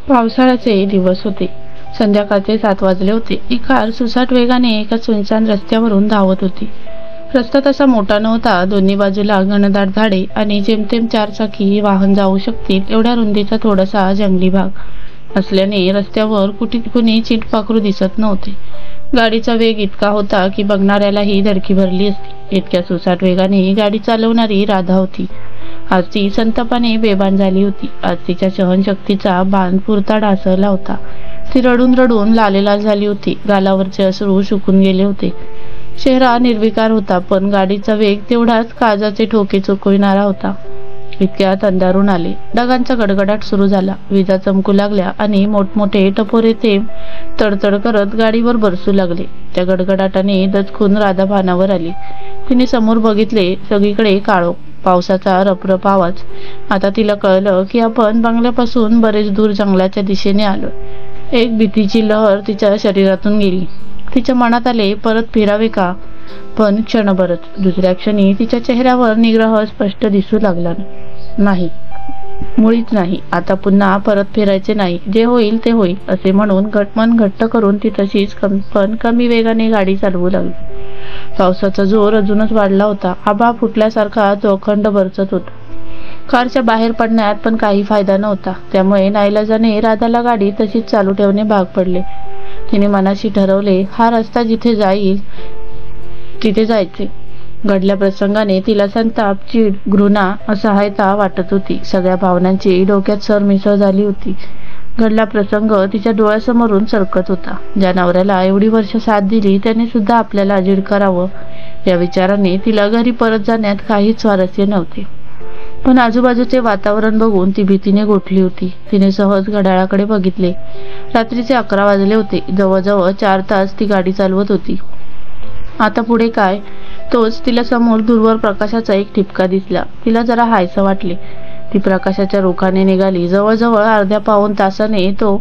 पावसाळ्याचे दिवस होते. संध्याकाळचे 7 वाजले होते. एक कार सुसाट वेगाने एका सुनसान रस्त्यावरून धावत होती. रस्ता तसा मोठा नव्हता. दोन्ही बाजूला घनदाट झाडे आणि जेमतेम 4 चाकी वाहन जाऊ शकतील एवढ्या रुंदीचा थोडासा जंगली भाग असल्याने रस्त्यावर कुणी चिटपाखरू दिसत नव्हते. गाडीचा वेग इतका होता की बघणाऱ्यालाही धडकी भरली असती. इतक्या सुसाट वेगाने गाडी चालवणारी राधा होती. आज ती संतापाने बेभान झाली होती. आज तिच्या सहनशक्तीचा बांध पुरता ढासळला होता. ती रडून रडून लालेलाल झाली होती. गालावरचे अश्रू सुकून गेले होते. चेहरा निर्विकार होता, पण गाडीचा वेग तेवढाच काळजाचे ठोके चुकविणारा होता. इतक्यात अंधारून आले. ढगांचा गडगडाट सुरू झाला. विजा चमकू लागल्या आणि मोठमोठे टपोरे थेंब तडतड करत गाडीवर बरसू लागले. त्या गडगडाटाने दचकून राधा भानावर आली. तिने समोर बघितले. सगळीकडे काळोख, पावसाचा रपरप आवाज. आता तिला कळलं की आपण बंगल्यापासून बरेच दूर जंगलाच्या दिशेने आलो. एक भीतीची लहर तिच्या शरीरातून गेली. तिच्या मनात आले परत फिरावे का, पण क्षणभरच. दुसऱ्या क्षणी तिच्या चेहऱ्यावर निग्रह स्पष्ट दिसू लागला. नाही, मुळीच नाही. आता पुन्हा परत फिरायचे नाही. जे होईल ते होईल असे म्हणून मन घट्ट करून ती तशीच पण कमी वेगाने गाडी चालवू लागली. पावसाचा जोर अजूनच वाढला होता. आभाळ फुटल्यासारखा चोखंड बरसत होता. कारच्या बाहेर पडण्यात पण काही फायदा नव्हता. त्यामुळे नाईलाजाने राधाला गाडी तशीच चालू ठेवणे भाग पडले. तिने मनाशी ठरवले, हा रस्ता जिथे जाईल तिथे जायचे. घडल्या प्रसंगाने तिला संताप, चीड, घृणा, असहायता वाटत होती. सगळ्या भावनांची डोक्यात सरमिसळ झाली होती. घडला प्रसंग तिच्या डोळ्यासमोरून सरकत होता. ज्या नवऱ्याला एवढी वर्ष साथ दिली त्याने सुद्धा आपल्याला अजीड करावं, या विचाराने तिला घरी परत जाण्यात काहीच स्वारस्य नव्हते. पण आजूबाजूचे वातावरण बघून ती भीतीने गोठली होती. तिने सहज घड्याळाकडे बघितले. रात्रीचे 11 वाजले होते. जवळजवळ 4 तास ती गाडी चालवत होती. आता पुढे काय, तोच तिला समोर दूरवर प्रकाशाचा एक ठिपका दिसला. तिला जरा हायसं वाटले. ती प्रकाशाच्या रोखाने निघाली. जवळजवळ अर्ध्या पाऊण तासाने तो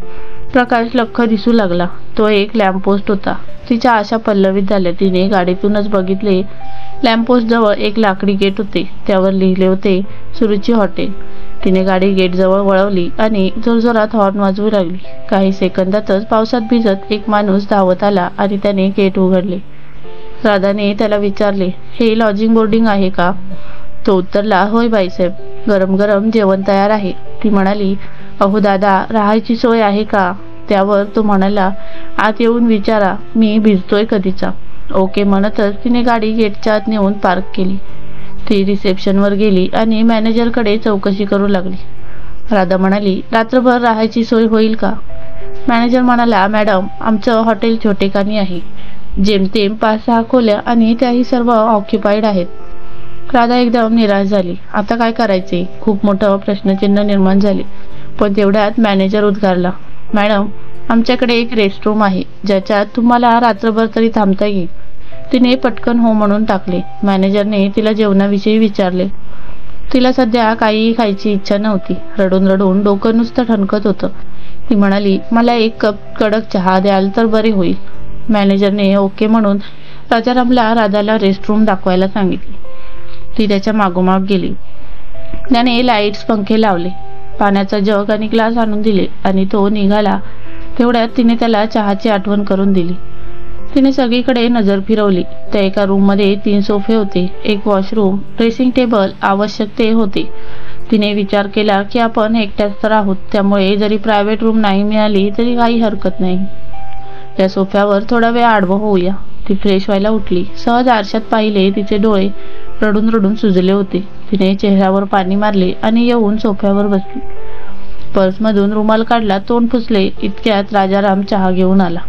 प्रकाश लख्ख दिसू लागला. तो एक लॅम्पपोस्ट होता. तिच्या आशा पल्लवित झाल्या. तिने गाडीतूनच बघितले. लॅम्पपोस्ट जवळ एक लाकडी गेट होते. त्यावर लिहिले होते सुरुची हॉटेल. तिने गाडी गेट जवळ वळवली आणि जोरजोरात हॉर्न वाजवू लागली. काही सेकंदातच पावसात भिजत एक माणूस धावत आला आणि त्याने गेट उघडले. राधाने त्याला विचारले, हे लॉजिंग बोर्डिंग आहे का? तो उत्तरला, होय बाईसाहेब, गरम गरम जेवण तयार आहे. ती म्हणाली, अहो दादा, राहायची सोय आहे का? त्यावर तो म्हणाला, आत येऊन विचारा, मी भिजतोय कधीचा. ओके म्हणतच तिने गाडी गेटच्या आत नेऊन पार्क केली. ती रिसेप्शनवर गेली आणि मॅनेजरकडे चौकशी करू लागली. राधा म्हणाली, रात्रभर राहायची सोय होईल का? मॅनेजर म्हणाला, मॅडम, आमचं हॉटेल छोटेखानी आहे. जेमतेम 5-6 खोल्या आणि त्याही सर्व ऑक्युपाईड आहेत. राधा एकदम निराश झाली. आता काय करायचे? खूप मोठं प्रश्नचिन्ह निर्माण झाले. पण तेवढ्यात मॅनेजर उद्गारला, मॅडम, आमच्याकडे एक रेस्टरूम आहे ज्याच्यात तुम्हाला रात्रभर तरी थांबता येईल. तिने पटकन हो म्हणून टाकले. मॅनेजरने तिला जेवणाविषयी विचारले. तिला सध्या काही खायची इच्छा नव्हती. रडून रडून डोकं नुसतं ठणकत होतं. ती म्हणाली, मला 1 कप कडक चहा द्याल तर बरे होईल. मॅनेजरने ओके म्हणून राजारामला राधाला रेस्टरूम दाखवायला सांगितले. ती त्याच्या मागोमाग गेली. त्याने लाईट्स, पंखे लावले. पाण्याचा जग आणि ग्लास आणून दिले आणि तो निघाला. तेवढ्यात तिने त्याला चहाची आठवण करून दिली. तिने सगळीकडे नजर फिरवली. त्या एका रूममध्ये 3 सोफे होते, एक वॉशरूम, ड्रेसिंग टेबल, आवश्यक ते होते. तिने विचार केला की आपण एकट्याच तर आहोत, त्यामुळे जरी प्रायव्हेट रूम नाही मिळाली तरी काही हरकत नाही. त्या सोफ्यावर थोडा वेळ आडवं होऊया. ती फ्रेश व्हायला उठली. सहज आरशात पाहिले. तिचे डोळे रडून रडून सुजले होते. तिने चेहऱ्यावर पाणी मारले आणि येऊन सोफ्यावर बसली. पर्समधून रुमाल काढला, तोंड पुसले. इतक्यात राजाराम चहा घेऊन आला.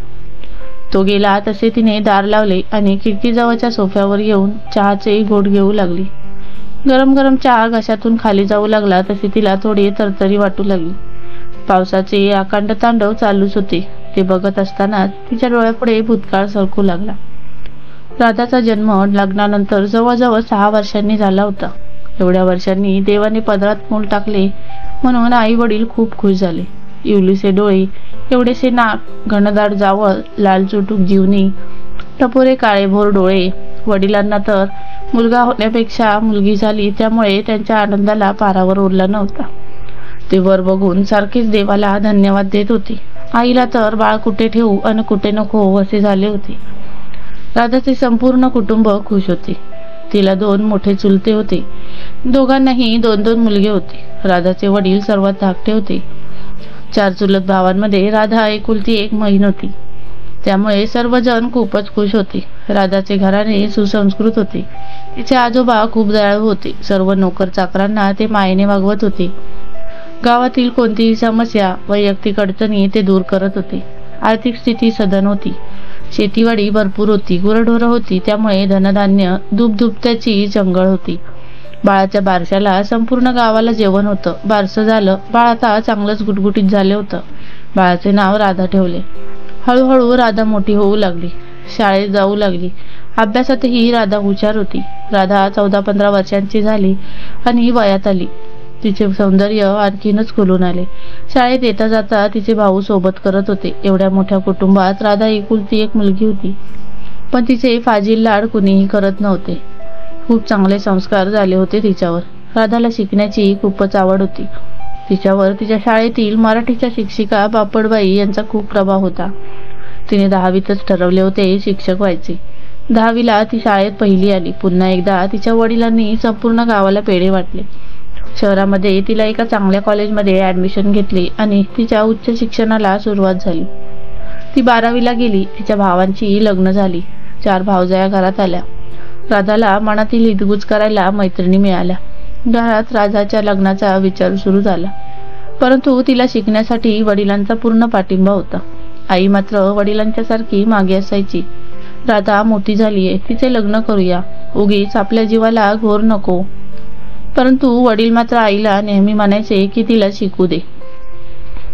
तो गेला तसे तिने दार लावले आणि खिडकीजवळच्या सोफ्यावर येऊन चहाचे घोट घेऊ लागली. गरम गरम चहा घशातून खाली जाऊ लागला तसे तिला थोडी तरतरी वाटू लागली. पावसाचे अकांड तांडव चालूच होते. ते बघत असतानाच तिच्या डोळ्यापुढे भूतकाळ सरकू लागला. राधाचा जन्म लग्नानंतर जवळजवळ 6 वर्षांनी झाला होता. एवढ्या वर्षांनी देवाने पदरात मूल टाकले म्हणून आई वडील खूप खुश झाले. इवलीसे डोळे, एवढेसे नाक, घनदाट जावळ, लाल चुटूक जीवनी, टपोरे काळेभोर डोळे. वडिलांना तर मुलगा होण्यापेक्षा मुलगी झाली, त्यामुळे त्यांच्या आनंदाला पारावर उरला नव्हता. ते वर बघून सारखेच देवाला धन्यवाद देत होती. आईला तर बाळ कुठे ठेवू आणि कुठे नको असे झाले होते. राधाचे संपूर्ण कुटुंब खुश होते. तिला 2 मोठे चुलते होते. दोघांनाही 2-2 मुलगे होते. राधाचे वडील सर्वात धाकटे होते. 4 चुलत भावांमध्ये राधा एकुलती एक बहीण होती. त्यामुळे सर्वजण खूपच खुश होते. राधाचे घराणे सुसंस्कृत होते. तिचे आजोबा खूप दयाळू होते. सर्व नोकर चाकरांना ते मायेने वागवत होते. गावातील कोणतीही समस्या, वैयक्तिक अडचणी ते दूर करत होते. आर्थिक स्थिती सधन होती. शेतीवाडी भरपूर होती. गुरढोरं होती. त्यामुळे धनधान्य दुभदुभत्याची जंगल होती. बाळाच्या बारशाला संपूर्ण गावाला जेवण होतं. बारसं झालं. बाळ आता चांगलंच गुटगुटीत झाले होतं. बाळाचे नाव राधा ठेवले. हळूहळू राधा मोठी होऊ लागली. शाळेत जाऊ लागली. अभ्यासातही राधा हुशार होती. राधा 14-15 वर्षांची झाली आणि वयात आली. तिचे सौंदर्य आणखीनच खुलून आले. शाळेत येता जाता तिचे भाऊ सोबत करत होते. एवढ्या मोठ्या कुटुंबात राधा एकुलती एक मुलगी होती. पण तिचे फाजील लाड कुणीही करत नव्हते. खूप चांगले संस्कार झाले होते तिच्यावर. राधाला शिकण्याची खूपच आवड होती. तिच्यावर तिच्या शाळेतील मराठीच्या शिक्षिका बापटबाई यांचा खूप प्रभाव होता. तिने 10वीतच ठरवले होते शिक्षक व्हायचे. 10वीला ती शाळेत पहिली आली. पुन्हा एकदा तिच्या वडिलांनी संपूर्ण गावाला पेढे वाटले. शहरामध्ये तिला एका चांगल्या कॉलेजमध्ये ऍडमिशन घेतली आणि तिच्या उच्च शिक्षणाला सुरुवात झाली. ती 12वीला गेली. तिच्या भावांची लग्न झाली. 4 भावजया घरात आल्या. राधाला मनातील हितगुज करायला मैत्रिणी मिळाल्या. घरात राधाच्या लग्नाचा विचार सुरू झाला. परंतु तिला शिकण्यासाठी वडिलांचा पूर्ण पाठिंबा होता. आई मात्र वडिलांच्या सारखी मागे असायची. राधा मोठी झालीये, तिचे लग्न करूया, उगीच आपल्या जीवाला घोर नको. परंतु वडील मात्र आईला नेहमी म्हणायचे की तिला शिकू दे,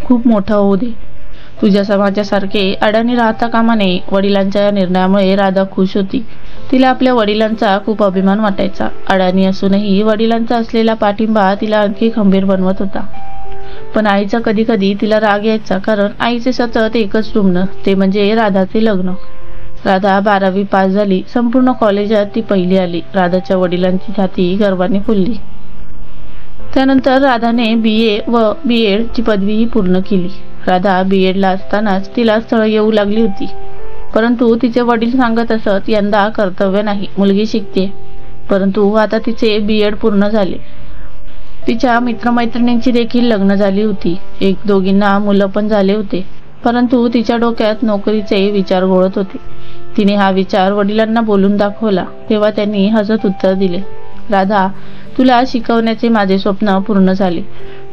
खूप मोठं होऊ दे, तुझ्या समाजासारखे अडाणी राहता कामा नये. वडिलांच्या या निर्णयामुळे राधा खुश होती. तिला आपल्या वडिलांचा खूप अभिमान वाटायचा. अडाणी असूनही वडिलांचा असलेला पाठिंबा तिला आणखी खंबीर बनवत होता. पण आईचा कधी कधी तिला राग यायचा, कारण आईचे सतत एकच स्वप्न, ते म्हणजे राधाचे लग्न. राधा 12वी पास झाली. संपूर्ण कॉलेजात ती पहिली आली. राधाच्या वडिलांची छाती गर्वाने फुलली. त्यानंतर राधाने BA व BEd ची पदवीही पूर्ण केली. राधा BEd ला असतानाच तिला स्थळ येऊ लागली होती. परंतु तिचे वडील सांगत असत, यंदा कर्तव्य नाही, मुलगी शिकते. परंतु आता तिचे BEd पूर्ण झाले. तिच्या मित्रमैत्रिणींची देखील लग्न झाली होती. 1-2घींना मुलं पण झाले होते. परंतु तिच्या डोक्यात नोकरीचे विचार घोळत होते. तिने हा विचार वडिलांना बोलून दाखवला. तेव्हा त्यांनी हसत उत्तर दिले, राधा, तुला शिकवण्याचे माझे स्वप्न पूर्ण झाले.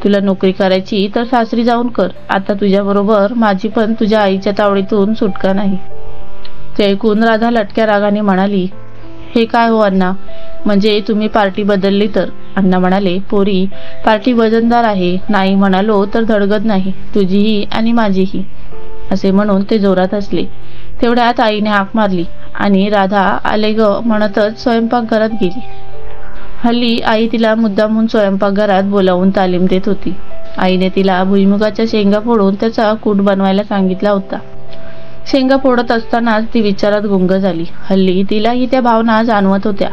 तुला नोकरी करायची तर सासरी जाऊन कर. आता तुझ्याबरोबर माझी पण तुझ्या आईच्या तावडीतून सुटका नाही. ते ऐकून राधा लटक्या रागाने म्हणाली, हे काय हो अण्णा, म्हणजे तुम्ही पार्टी बदलली तर? अण्णा म्हणाले, पोरी, पार्टी वजनदार आहे, नाही म्हणालो तर धडगत नाही, तुझीही आणि माझीही. असे म्हणून ते जोरात हसले. तेवढ्यात आईने हाक मारली आणि राधा आले ग म्हणतच स्वयंपाकघरात गेली. हल्ली आई तिला मुद्दामून स्वयंपाकघरात बोलावून तालीम देत होती. आईने तिला भुईमुगाच्या शेंगा फोडून त्याचा कूट बनवायला सांगितला होता. शेंगा फोडत असतानाच ती विचारात गुंग झाली. हल्ली तिलाही त्या भावना जाणवत होत्या.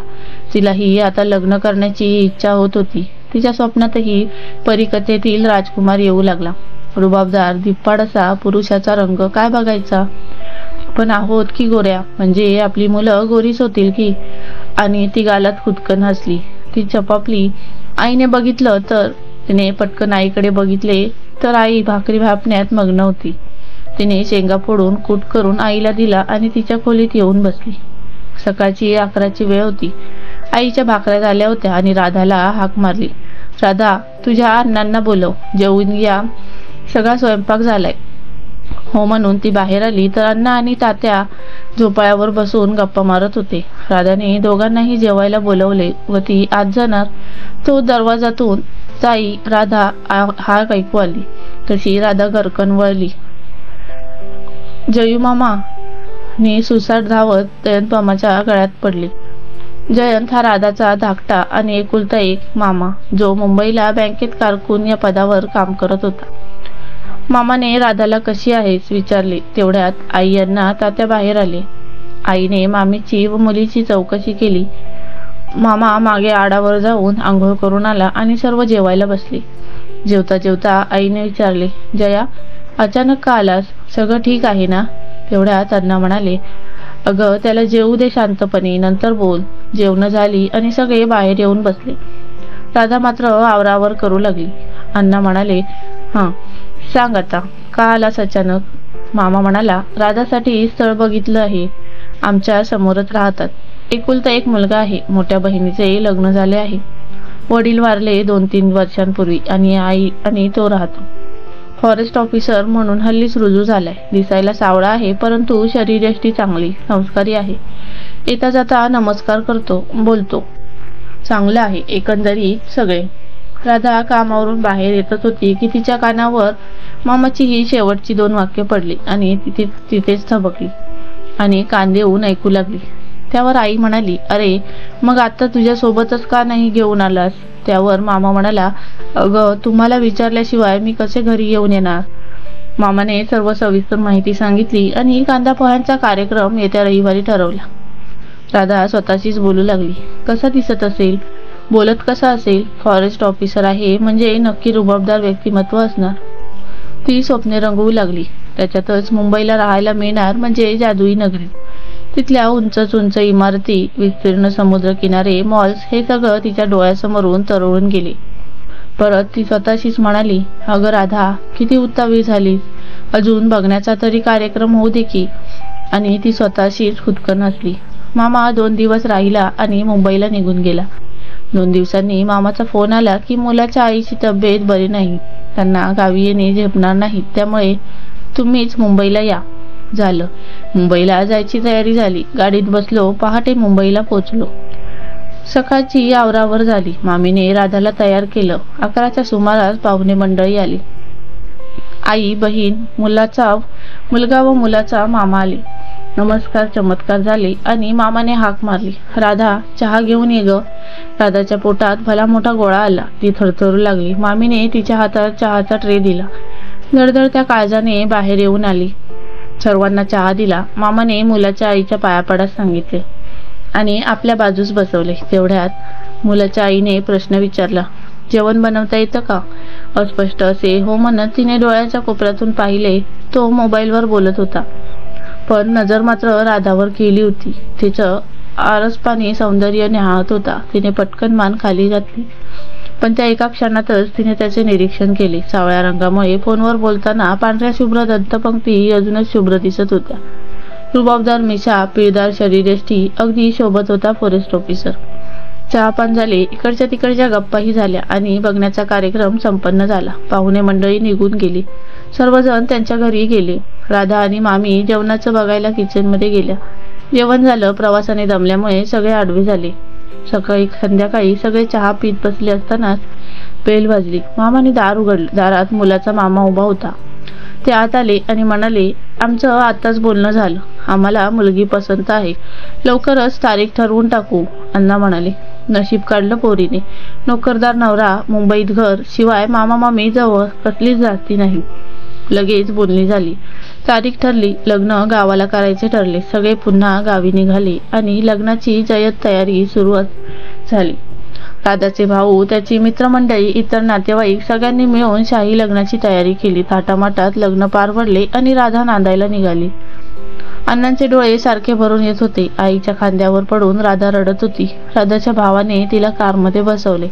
तिलाही आता लग्न करण्याची इच्छा होत होती. तिच्या स्वप्नातही परीकथेतील राजकुमार येऊ लागला. रुबाबदार, धिप्पाड असा पुरुषाचा रंग काय बघायचा. पण आहोत की गोऱ्या, म्हणजे आपली मुलं गोरीच होतील की. आणि ती गालात खुदकन हसली. ती चपापली. आईने बघितलं तर तिने पटकन आईकडे बघितले तर आई भाकरी भापण्यात मग्न होती. तिने शेंगा फोडून कूट करून आईला दिला आणि तिच्या खोलीत येऊन बसली. सकाळची 11ची वेळ होती. आईच्या भाकऱ्या झाल्या होत्या आणि राधाला हाक मारली, राधा, तुझ्या अण्णांना बोलव, जेवून घ्या, सगळा स्वयंपाक झालाय. हो म्हणून ती बाहेर आली तर अण्णा आणि तात्या झोपाळ्यावर बसून गप्पा मारत होते. राधाने दोघांनाही जेवायला बोलवले व ती आत जाणार तो दरवाजातून ताई राधा हाक ऐकू आली. तशी राधा गरकन वळली. जयू मामा ने सुसाट धावत जयंत मामाच्या गळ्यात पडली. जयंत हा राधाचा धाकटा आणि एकुलता एक मामा, जो मुंबईला बँकेत कारकून या पदावर काम करत होता. मामाने राधाला कशी आहेस विचारले. तेवढ्यात आई यांना तात्या बाहेर आले. आईने मामीची व मुलीची चौकशी केली. मामा मागे आडावर जाऊन आंघोळ करून आला आणि सर्व जेवायला बसले. जेवता जेवता आईने विचारले, जया अचानक का आलास? सगळं ठीक आहे ना? तेवढ्यात अण्णा म्हणाले, अगं त्याला जेवू दे शांतपणे, नंतर बोल. जेवणं झाली आणि सगळे बाहेर येऊन बसले. राधा मात्र आवरावर करू लागली. अण्णा म्हणाले, हां सांग आता, का आलास अचानक? मामा म्हणाला, राधासाठी स्थळ बघितलं आहे. आमच्या समोरच राहतात. एकुलता एक मुलगा आहे. मोठ्या बहिणीचे लग्न झाले आहे. वडील वारले 2-3 वर्षांपूर्वी आणि आई आणि तो राहतो. फॉरेस्ट ऑफिसर म्हणून हल्लीच रुजू झालाय. दिसायला सावळा आहे, परंतु शरीरयष्टी चांगली, संस्कारी आहे. येता जाता नमस्कार करतो, बोलतो. चांगलं आहे एकंदरीत सगळे. राधा कामावरून बाहेर येतच होती की तिच्या कानावर मामाची ही शेवटची 2 वाक्य पडली आणि तिथेच थबकली आणि कान देऊन ऐकू लागली. त्यावर आई म्हणाली, अरे मग आता तुझ्या सोबतच का नाही घेऊन आलास? त्यावर मामा म्हणाला, अगं तुम्हाला विचारल्याशिवाय मी कसे घरी येऊन येणार? मामाने सर्व सविस्तर माहिती सांगितली आणि कांदा पोह्यांचा कार्यक्रम येत्या रविवारी ठरवला. राधा स्वतःशीच बोलू लागली, कसा दिसत असेल? बोलत कसा असेल? फॉरेस्ट ऑफिसर आहे म्हणजे नक्की रुबाबदार व्यक्तिमत्व असणार. ती स्वप्ने रंगवू लागली. त्याच्यातच मुंबईला राहायला मिळणार म्हणजे जादुई नगरी. तिथल्या उंच उंच इमारती, विस्तीर्ण समुद्र किनारे, मॉल्स हे सगळं तिच्या डोळ्यासमोरून तरळून गेले. परत ती स्वतःशीच म्हणाली, अगं राधा किती उत्तावी झालीस, अजून बघण्याचा तरी कार्यक्रम होऊ दे की. आणि ती स्वतःशीच खुदकन हसली. मामा 2 दिवस राहिला आणि मुंबईला निघून गेला. 2 दिवसांनी मामाचा फोन आला की मुलाच्या आईची तब्येत बरी नाही, त्यांना गावी येणे झेपणार नाही, त्यामुळे तुम्हीच मुंबईला या. झालं. मुंबईला जायची तयारी झाली. गाडीत बसलो. पहाटे मुंबईला पोचलो. सकाळची आवरावर झाली. मामीने राधाला तयार केलं. 11च्या सुमारास पाहुणे मंडळी आली. आई, बहीण, मुलगा व मुलाचा मामा आले. नमस्कार चमत्कार झाले आणि मामाने हाक मारली, राधा चहा घेऊन ये ग. राधाच्या पोटात भला मोठा गोळा आला. ती थरथरू लागली. मामीने तिच्या हातात चहाचा ट्रे दिला. धडधड त्या काळजाने बाहेर येऊन आली. सर्वांना चहा दिला. मामाने मुलाच्या आईच्या पाया पडास सांगितले आणि आपल्या बाजूस बसवले. तेवढ्यात मुलाच्या आईने प्रश्न विचारला, जेवण बनवता येतं का? अस्पष्ट असे हो म्हणत तिने डोळ्याच्या कोपऱ्यातून पाहिले. तो मोबाईलवर बोलत होता, पण नजर मात्र राधावर केली होती. तिचं आरसपानी सौंदर्य न्याहाळत होता. तिने पटकन मान खाली घातली, पण त्या एका क्षणातच तिने त्याचे निरीक्षण केले. सावळ्या रंगामुळे फोनवर बोलताना पांढऱ्या शुभ्र दंतपंक्ती अजूनच शुभ्र दिसत होत्या. रुबाबदार मिशा, पिळदार शरीरयष्टी, अगदी शोभत होता फॉरेस्ट ऑफिसर. चहापान झाले. इकडच्या तिकडच्या गप्पाही झाल्या आणि बघण्याचा कार्यक्रम संपन्न झाला. पाहुणे मंडळी निघून गेली. सर्वजण त्यांच्या घरी गेले. राधा आणि मामी जेवणाचं बघायला किचनमध्ये गेल्या. जेवण झालं. प्रवासाने दमल्यामुळे सगळे आडवे झाले. संध्याकाळी सगळे चहा पीत बसले असतानाच बेल वाजली. मामाने दार उघडले. दारात मुलाचा मामा उभा होता. ते आत आले आणि म्हणाले, आमचं आताच बोलणं झालं. आम्हाला मुलगी पसंत आहे. लवकरच तारीख ठरवून टाकू. अण्णा म्हणाले, नशीब काढलं पोरीने. नोकरदार नवरा, मुंबईत घर, शिवाय मामा मामी जवळ कसलीच जास्ती नाही. लगेच बोलणी झाली. तारीख ठरली. लग्न गावाला करायचे ठरले. सगळे पुन्हा गावी निघाले आणि लग्नाची जय्यत तयारी सुरू झाली. राधाचे भाऊ, त्याची मित्रमंडळी, इतर नातेवाईक सगळ्यांनी मिळून शाही लग्नाची तयारी केली. थाटामाटात लग्न पार पडले आणि राधा नांदायला निघाली. अण्णांचे डोळे सारखे भरून येत होते. आईच्या खांद्यावर पडून राधा रडत होती. राधाच्या भावाने तिला कारमध्ये बसवले.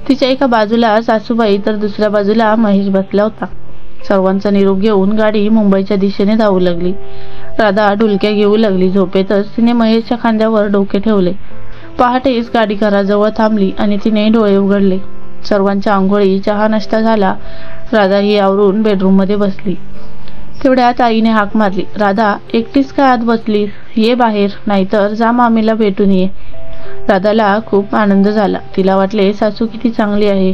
तिच्या एका बाजूला सासूबाई तर दुसऱ्या बाजूला महेश बसला होता. सर्वांचा निरोप घेऊन गाडी मुंबईच्या दिशेने धावू लागली. राधा डुलक्या घेऊ लागली. झोपेतच तिने महेशच्या खांद्यावर डोके ठेवले. पहाटेच गाडी घराजवळ थांबली आणि तिने डोळे उघडले. सर्वांच्या आंघोळी, चहा, नाश्ता झाला. राधा ही आवरून बेडरूममध्ये बसली. तेवढ्यात आईने हाक मारली, राधा एकटीच काय आत बसलीस? ये बाहेर, नाहीतर जा मामीला भेटून ये. राधाला खूप आनंद झाला. तिला वाटले सासू किती चांगली आहे.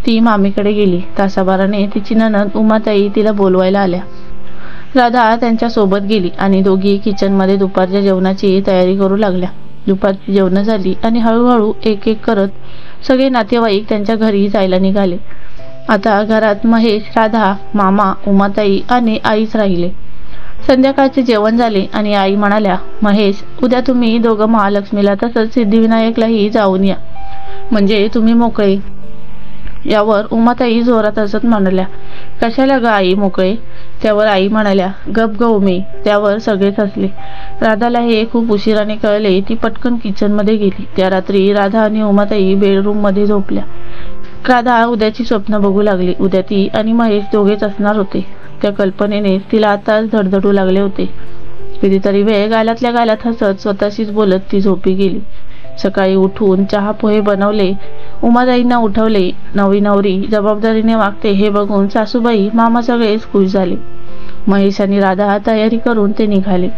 ती मामीकडे गेली. तासाभराने तिची नणंद उमाताई तिला बोलवायला आल्या. राधा त्यांच्या सोबत गेली आणि दोघी किचनमध्ये दुपारच्या जेवणाची तयारी करू लागल्या. दुपारची जेवण झाली आणि हळूहळू एक एक करत सगळे नातेवाईक त्यांच्या घरी जायला निघाले. आता घरात महेश, राधा, मामा, उमाताई आणि आईच राहिले. संध्याकाळचे जेवण झाले आणि आई म्हणाल्या, महेश, उद्या तुम्ही दोघं महालक्ष्मीला तसंच सिद्धिविनायकलाही जाऊन या, म्हणजे तुम्ही मोकळे. यावर उमाताई जोरात हसत म्हणाल्या, कशाला ग आई मोकळे? त्यावर आई म्हणाल्या, गप ग उमे. त्यावर सगळेच हसले. राधाला हे खूप उशिराने कळले. ती पटकन किचन मध्ये गेली. त्या रात्री राधा आणि उमाताई बेडरूम मध्ये झोपल्या. राधा उद्याची स्वप्न बघू लागली. उद्या ती आणि महेश दोघेच असणार होते. त्या कल्पनेने तिला आताच धडधडू लागले होते. कितीतरी वेळ गालातल्या गालात हसत स्वतःशीच बोलत ती झोपी गेली. सकाळी उठून चहा पोहे बनवले. उमाताईंना उठवले. नवी नवरी जबाबदारीने वागते हे बघून सासूबाई मामा सगळेच खुश झाले. महेश आणि राधा तयारी करून ते निघाले.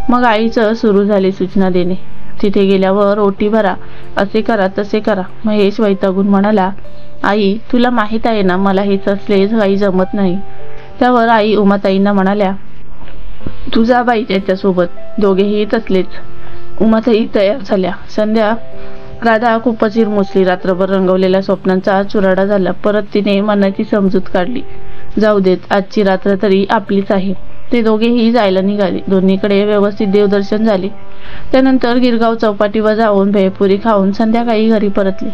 मग आईचं सुरू झाले सूचना देणे. तिथे गेल्यावर ओटी भरा, असे करा तसे करा. महेश वैतागून म्हणाला, आई तुला माहित आहे ना मला हे असले काही जमत नाही. त्यावर आई उमाताईंना म्हणाल्या, तू जा बाई त्याच्यासोबत. दोघेही तसलेच. उमाताई तयार झाल्या. संध्या राधा खूपच हिरमुसली. रात्रभर रंगवलेल्या स्वप्नांचा चुराडा झाला. परत तिने मनाची समजूत काढली. जाऊ देत, आजची रात्र तरी आपलीच आहे. ते दोघेही जायला निघाले. दोन्हीकडे व्यवस्थित देवदर्शन झाले. त्यानंतर गिरगाव चौपाटीवर जाऊन भेळपुरी खाऊन संध्याकाळी घरी परतले.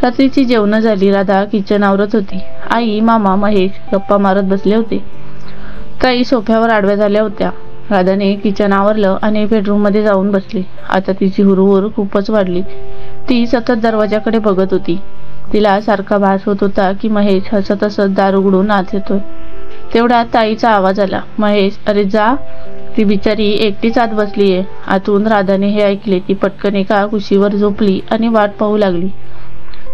रात्रीची जेवण झाली. राधा किचन आवरत होती. आई, मामा, महेश गप्पा मारत बसले होते. ताई सोफ्यावर आडव्या झाल्या होत्या. राधाने किचन आवरलं आणि बेडरूम मध्ये जाऊन बसली. आता तिची हुरहुर खूपच वाढली. ती सतत दरवाजाकडे बघत होती. तिला सारखा भास होत होता की महेश हसत हसत दार उघडून आत येतोय. तेवढ्यात ताईचा आवाज आला, महेश, अरे जा. ती बिचारी एकटीच आत बसलीये. आतून राधाने हे ऐकले. ती पटकन एका कुशीवर झोपली आणि वाट पाहू लागली.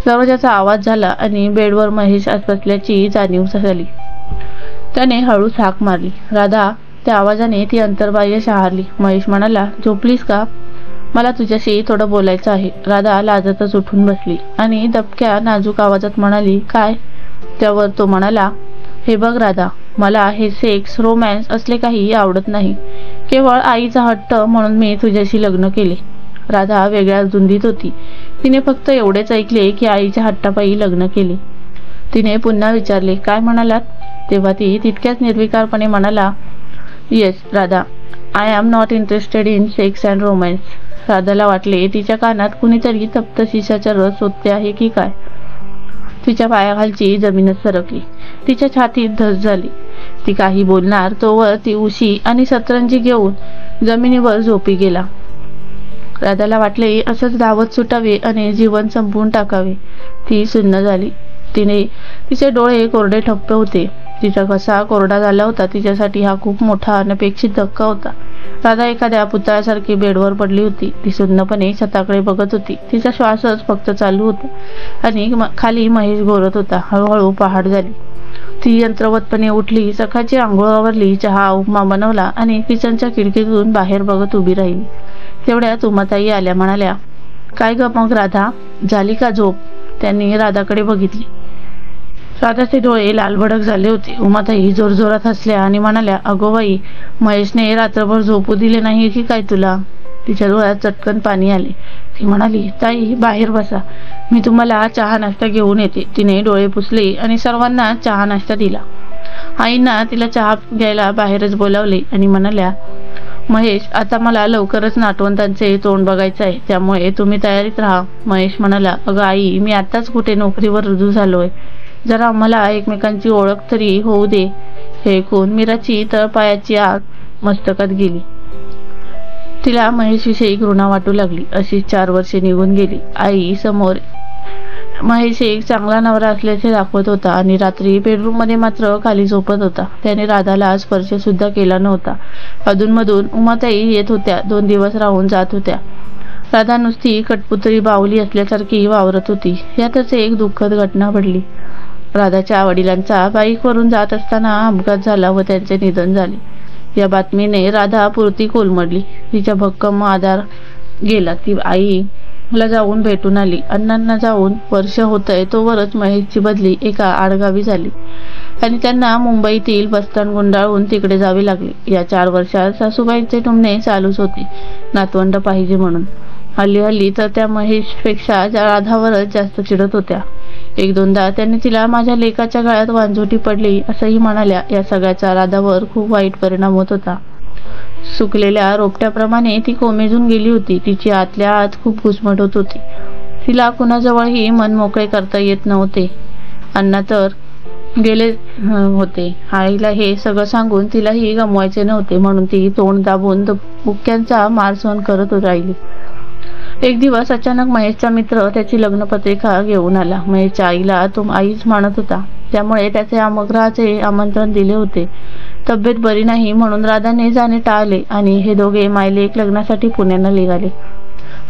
दरवाजाचा आवाज झाला आणि बेडवर महेश आत बसल्याची जाणीव झाली. त्याने हळूच हाक मारली. राधा. त्या आवाजाने ती अंतर्बाह्य शहारली. महेश म्हणाला, झोपलीस का? मला तुझ्याशी थोडं बोलायचं आहे. राधा लाजतच उठून बसली आणि दबक्या नाजूक आवाजात म्हणाली, काय? त्यावर तो म्हणाला, हे बघ राधा, मला हे सेक्स रोमॅन्स असले काही आवडत नाही. केवळ आईचा हट्ट म्हणून मी तुझ्याशी लग्न केले. राधा वेगळ्या धुंदीत होती. तिने फक्त एवढेच ऐकले की आईच्या हट्टापायी लग्न केले. तिने पुन्हा विचारले, काय म्हणालात? तेव्हा ती तितक्याच निर्विकारपणे म्हणाला, yes Radha, I am not interested in sex and romance. राधाला वाटले तिच्या कानात कुणीतरी तप्त शिशाचा रस ओतते आहे की काय. तिच्या पायाखालची जमीनच सरकली. तिच्या छातीत धस झाली. ती काही बोलणार तोवर ती उशी आणि सतरंजी घेऊन जमिनीवर झोपी गेला. राधाला वाटले असंच धावत सुटावे आणि जीवन संपवून टाकावे. ती सुन्न झाली. तिचे डोळे कोरडे ठप्प होते. तिचा घसा कोरडा झाला होता. तिच्यासाठी हा खूप मोठा अनपेक्षित धक्का होता. राधा एखाद्या पुतळ्यासारखी बेडवर पडली होती. ती सुन्नपणे छताकडे बघत होती. तिचा श्वासच फक्त चालू होता आणि खाली महेश घोरत होता. हळूहळू पहाट झाली. ती यंत्रवतपणे उठली. सकाळची आंघोळ आवरली. चहा उपमा बनवला आणि किचनच्या खिडकीतून बाहेर बघत उभी राहिली. तेवढ्यात उमाताई आल्या. म्हणाल्या, काय ग मग राधा, झाली का झोप? त्यांनी राधाकडे बघितली. राधाचे डोळे लालभडक झाले होते. उमाताई जोरजोरात हसल्या आणि म्हणाल्या, अगो बाई, महेशने रात्रभर झोपू दिले नाही की काय तुला? तिच्या डोळ्यात चटकन पाणी आले. ती म्हणाली, ताई बाहेर बसा, मी तुम्हाला चहा नाश्ता घेऊन येते. तिने डोळे पुसले आणि सर्वांना चहा नाश्ता दिला. आईंना तिला चहा घ्यायला बाहेरच बोलावले आणि म्हणाल्या, महेश, आता मला लवकरच नातवंडांचे तोंड बघायचं आहे, त्यामुळे तुम्ही तयारीत राहा. महेश म्हणाला, अगं आई, मी आताच कुठे नोकरीवर रुजू झालोय. जरा आम्हाला एकमेकांची ओळख तरी होऊ दे. हे ऐकून मीराची तळपायाची आग मस्तकात गेली. तिला महेशविषयी घृणा वाटू लागली. अशी 4 वर्षे निघून गेली. आई समोर महेश एक चांगला नवरा असल्याचे दाखवत होता आणि रात्री बेडरूम मध्ये मात्र खाली झोपत होता. त्याने राधाला स्पर्श सुद्धा केला नव्हता. अधूनमधून उमाताई येत होत्या. 2 दिवस राहून जात होत्या. राधा नुसती कठपुतळी बाहुली असल्यासारखी वावरत होती. यातच एक दुःखद घटना घडली. राधाच्या वडिलांचा बाईकवरून जात असताना अपघात झाला व त्यांचे निधन झाले. या बातमीने राधा पुरती कोलमडली. तिचा भक्कम आधार गेला. ती आईला जाऊन भेटून आली. अण्णांना जाऊन वर्ष होतंय तोवरच महेशची बदली एका आडगावी झाली आणि त्यांना मुंबईतील बसस्थान गुंडाळून तिकडे जावे लागले. या 4 वर्षात सासूबाईंचे टुमणे चालूच होते, नातवंड पाहिजे म्हणून. हल्ली तर त्या महेशपेक्षा राधावरच जास्त चिडत होत्या. 1-2दा त्यांनी तिला माझ्या लेकाच्या गळ्यात वांझोटी पडली असंही म्हणाल्या. या सगळ्याचा राधावर खूप वाईट परिणाम होत होता. सुकलेल्या रोपट्याप्रमाणे ती कोमेजून गेली होती. तिची आतल्या आत खूप घुसमट होत होती. तिला कुणाजवळही मन मोकळे करता येत नव्हते. अण्णा तर गेले होते. आईला हे सगळं सांगून तिलाही गमवायचे नव्हते, म्हणून ती तोंड दाबून बुक्क्यांचा मार सहन करत राहिली. एक दिवस अचानक महेशचा मित्र त्याची लग्नपत्रिका घेऊन आला. महेशच्या आईला तो आईच मानत होता, त्यामुळे त्याचे आमग्रहाचे आमंत्रण दिले होते. तब्येत बरी नाही म्हणून राधाने जाणे टाळले आणि हे दोघे मायलेक लग्नासाठी पुण्याला निघाले.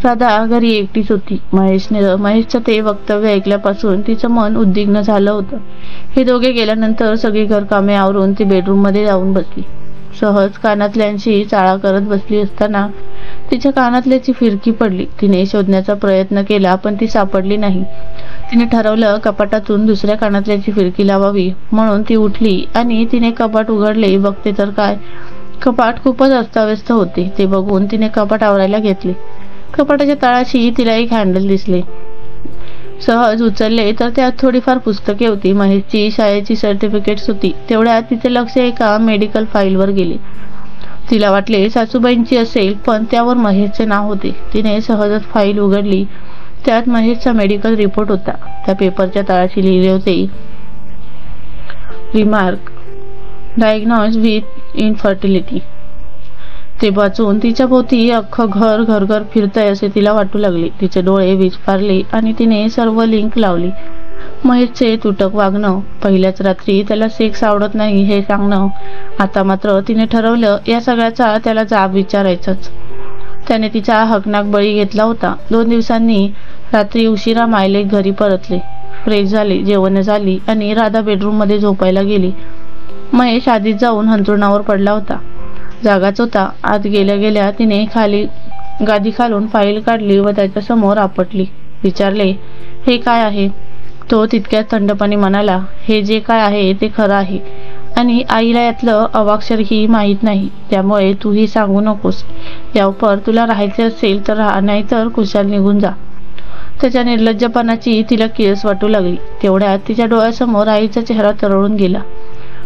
राधा घरी एकटीच होती. महेशचं ते वक्तव्य ऐकल्यापासून तिचं मन उद्विग्न झालं होतं. हे दोघे गेल्यानंतर सगळी घरकामे आवरून ती बेडरूम मध्ये जाऊन बसली. सहज कानातल्यांशी चाळा करत बसली असताना तिच्या कानातल्याची फिरकी पडली. तिने शोधण्याचा प्रयत्न केला पण ती सापडली नाही. तिने ठरवलं कपाटातून दुसऱ्या कानातल्याची फिरकी लावावी, म्हणून ती उठली आणि तिने कपाट उघडले. बघते तर काय, कपाट खूपच अस्ताव्यस्त होते. ते बघून तिने कपाट आवरायला घेतले. कपाटाच्या तळाशी तिला एक हँडल दिसले. सहज उचलले तर त्यात थोडीफार पुस्तके होती. महेशची शाळेची सर्टिफिकेट्स होती. तेवढ्यात तिचे लक्ष एका मेडिकल फाईलवर गेले. तिला वाटले सासूबाईंची असेल, पण त्यावर महेशचे नाव होते. तिने सहजच फाईल उघडली. त्यात महेशचा मेडिकल रिपोर्ट होता. त्या पेपरच्या तळाशी लिहिले होते, रिमार्क, डायग्नोज विथ इनफर्टिलिटी. ते वाचून तिच्या भोवती अख्खं घर फिरतंय असे तिला वाटू लागले. तिचे डोळे विस्फारले आणि तिने सर्व लिंक लावली. महेशचे तुटक वागणं, पहिल्याच रात्री त्याला सेक्स आवडत नाही हे सांगणं, आता मात्र तिने ठरवलं या सगळ्याचा त्याला जाब विचारायचाच. त्याने तिचा हकनाक बळी घेतला होता. 2 दिवसांनी रात्री उशिरा मायलेक घरी परतले. फ्रेश झाले, जेवण झाली आणि राधा बेडरूम मध्ये झोपायला गेली. महेश आधीच जाऊन अंथरुणावर पडला होता. जागाच होता. आत गेल्या गेल्या तिने गादी खालून फाईल काढली व त्याच्या समोर आपटली. विचारले, हे काय आहे? तो तितक्यात थंडपणे म्हणाला, हे जे काय आहे ते खरं आहे आणि आईला यातलं अवाक्षरही माहीत नाही, त्यामुळे तूही सांगू नकोस. यावर तुला राहायचे असेल तर राहा, नाहीतर कुशाल निघून जा. त्याच्या निर्लज्जपणाची तिला किळस वाटू लागली. तेवढ्यात तिच्या डोळ्यासमोर आईचा चेहरा तरळून गेला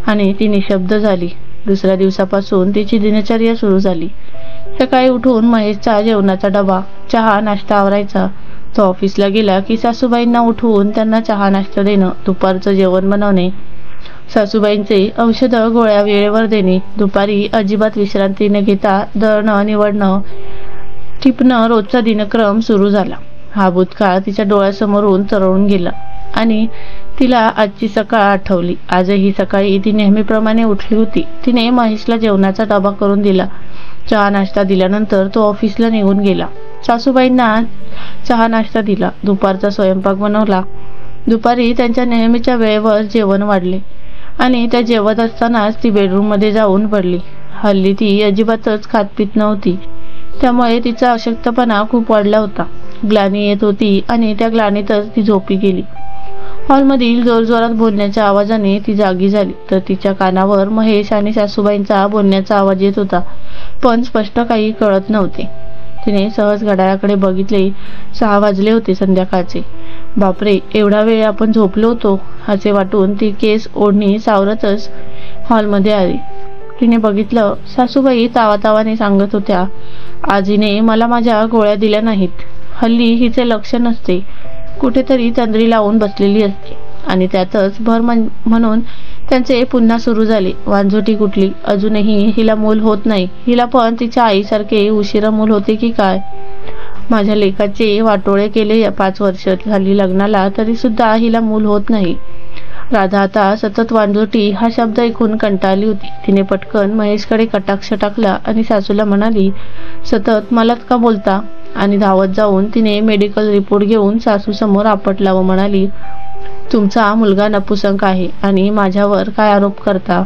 आणि ती निशब्द झाली. दुसऱ्या दिवसापासून तिची दिनचर्या सुरू झाली. सकाळी उठून महेशचा जेवणाचा डबा, चहा नाश्ता आवरायचा. तो ऑफिसला गेला की सासूबाईंना उठवून त्यांना चहा नाश्ता देणं, दुपारचं जेवण बनवणे, सासूबाईंचे औषध गोळ्या वेळेवर देणे, दुपारी अजिबात विश्रांती न घेता दळणं निवडणं टिपणं रोजचा दिनक्रम सुरू झाला. हा भूतकाळ तिच्या डोळ्यासमोरून तरळून गेला आणि तिला आजची सकाळ आठवली. आजही सकाळी ती नेहमीप्रमाणे उठली होती. तिने महेशला जेवणाचा डबा करून दिला. चहा नाश्ता दिल्यानंतर तो ऑफिसला निघून गेला. सासूबाईंना चहा नाश्ता दिला. दुपारचा स्वयंपाक बनवला. दुपारी त्यांच्या नेहमीच्या वेळेवर जेवण वाढले आणि त्या जेवत असतानाच ती बेडरूम मध्ये जाऊन पडली. हल्ली ती अजिबातच खातपीत नव्हती, त्यामुळे तिचा अशक्तपणा खूप वाढला होता. ग्लानी येत होती आणि त्या ग्लानीतच ती झोपी गेली. हॉलमधील जोरजोरात बोलण्याच्या आवाजाने ती जागी झाली तर तिच्या कानावर महेश आणि सासूबाईंचा बोलण्याचा आवाज येत होता, पण स्पष्ट काही कळत नव्हते. तिने सहज घड्याळाकडे बघितले. 6 वाजले होते संध्याकाळचे. बापरे, एवढा वेळ आपण झोपलो होतो असे वाटून ती केस ओढणी सावरतच हॉलमध्ये आली. तिने बघितलं, सासूबाई तावातावाने सांगत होत्या, आजीने मला माझ्या गोळ्या दिल्या नाहीत. हल्ली हिचे लक्ष नसते, कुठेतरी तंद्री लावून बसलेली असते आणि त्यातच भर म्हणून त्यांचे पुन्हा सुरू झाले. वांझोटी कुठली, अजूनही हिला मूल होत नाही. हिला पण तिच्या आईसारखे उशिरा मूल होते की काय? माझ्या लेकाचे वाटोळे केले 5 वर्ष झाली लग्नाला, तरी सुद्धा हिला मूल होत नाही. राधा आता सतत वांझोटी हा शब्द ऐकून कंटाळली होती. तिने पटकन महेशकडे कटाक्ष टाकला आणि सासूला म्हणाली, सतत मलाच का बोलता? आणि धावत जाऊन तिने मेडिकल रिपोर्ट घेऊन सासू समोर आपटला व म्हणाली, तुमचा मुलगा नपुसंक आहे आणि माझ्यावर काय आरोप करता?